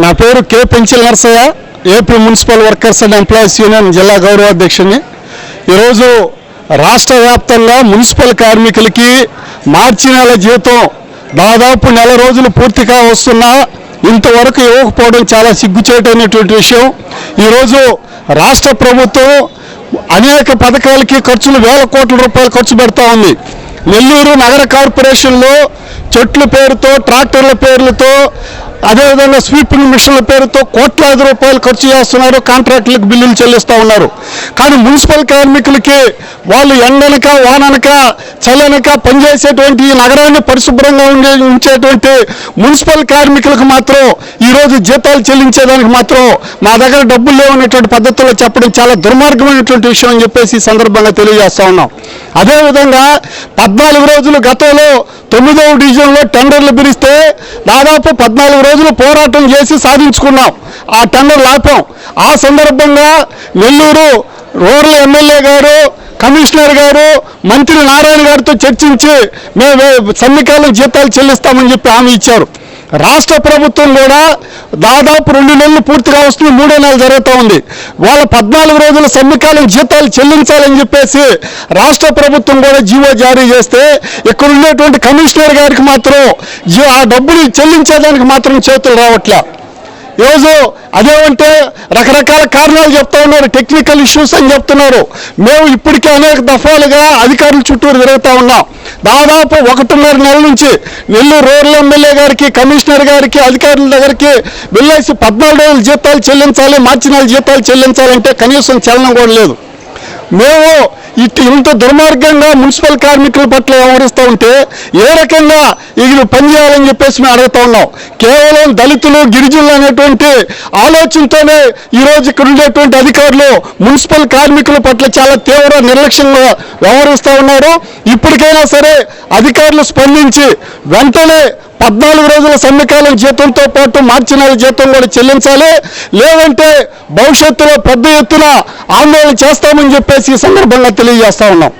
నా పేరు K Penchil Narsayya, AP municipal workers and employees union జిల్లా గౌరవాధ్యక్షుని. ఈరోజు రాష్ట్ర వ్యాప్తంగా మున్సిపల్ కార్మికులకి మార్చి నెల జీతం దాదాపు నెల రోజులు పూర్తిగా వస్తున్నా ఇంతవరకు ఇవ్వకపోవడం చాలా సిగ్గుచేటైనటువంటి విషయం. ఈరోజు రాష్ట్ర ప్రభుత్వం అనేక పథకాలకి ఖర్చులు వేల కోట్ల రూపాయలు ఖర్చు పెడతా ఉంది. నెల్లూరు నగర కార్పొరేషన్లో చెట్ల పేరుతో, ట్రాక్టర్ల పేర్లతో, అదేవిధంగా స్వీపింగ్ మిషన్ల పేరుతో కోట్లాది రూపాయలు ఖర్చు చేస్తున్నారు. కాంట్రాక్టులకు బిల్లులు చెల్లిస్తూ ఉన్నారు. కానీ మున్సిపల్ కార్మికులకి వాళ్ళు ఎండనక వాననక చల్లనక పనిచేసేటువంటి ఈ నగరాన్ని పరిశుభ్రంగా ఉంచేటువంటి మున్సిపల్ కార్మికులకు మాత్రం ఈరోజు జీతాలు చెల్లించేదానికి మాత్రం మా దగ్గర డబ్బులు లేవనేటువంటి పద్ధతుల్లో చెప్పడం చాలా దుర్మార్గమైనటువంటి విషయం అని చెప్పేసి ఈ సందర్భంగా తెలియజేస్తా ఉన్నాం. అదేవిధంగా 14 రోజులు గతంలో 9వ డివిజన్లో టెండర్లు పిలిస్తే దాదాపు 14 రోజులు పోరాటం చేసి సాధించుకున్నాం. ఆ టెండర్లు ఆపాం. ఆ సందర్భంగా నెల్లూరు రూరల్ ఎమ్మెల్యే గారు, కమిషనర్ గారు, మంత్రి నారాయణ గారితో చర్చించి మేము సమ్మెకాలం జీతాలు చెల్లిస్తామని చెప్పి హామీ ఇచ్చారు. రాష్ట్ర ప్రభుత్వం కూడా దాదాపు 2 నెలలు పూర్తిగా వస్తుంది, 3వ నెల జరుగుతూ ఉంది. వాళ్ళ 14 రోజుల సమ్మెకాలం జీతాలు చెల్లించాలని చెప్పేసి రాష్ట్ర ప్రభుత్వం కూడా జీవో జారీ చేస్తే ఇక్కడ ఉండేటువంటి కమిషనర్ గారికి మాత్రం ఆ డబ్బులు చెల్లించేదానికి మాత్రం చేతులు రావట్లే. ఈరోజు అదేమంటే రకరకాల కారణాలు చెప్తా ఉన్నారు, టెక్నికల్ ఇష్యూస్ అని చెప్తున్నారు. మేము ఇప్పటికే అనేక దఫాలుగా అధికారుల చుట్టూరు తిరుగుతూ ఉన్నాం. దాదాపు 1.5 నెలల నుంచి నెల్లూరు రూరల్ ఎమ్మెల్యే గారికి, కమిషనర్ గారికి, అధికారుల దగ్గరికి వెళ్ళేసి 14 రోజుల జీతాలు చెల్లించాలి, మార్చి నెల జీతాలు చెల్లించాలంటే కనీసం చలనం కూడా లేదు. మేము ఇంత దుర్మార్గంగా మున్సిపల్ కార్మికుల పట్ల వ్యవహరిస్తూ ఉంటే ఏ రకంగా వీళ్ళు పనిచేయాలని చెప్పేసి మేము అడుగుతూ ఉన్నాం. కేవలం దళితులు, గిరిజనులు అనేటువంటి ఆలోచనతోనే ఈరోజు ఇక్కడ ఉండేటువంటి అధికారులు మున్సిపల్ కార్మికుల పట్ల చాలా తీవ్ర నిర్లక్ష్యంగా వ్యవహరిస్తూ ఉన్నారు. ఇప్పటికైనా సరే అధికారులు స్పందించి వెంటనే 14 రోజుల సమ్మెకాలం జీతంతో పాటు మార్చి నెల జీతం కూడా చెల్లించాలి, లేదంటే భవిష్యత్తులో పెద్ద ఎత్తున ఆందోళన చేస్తామని చెప్పేసి ఈ సందర్భంగా తెలియజేస్తా ఉన్నాం.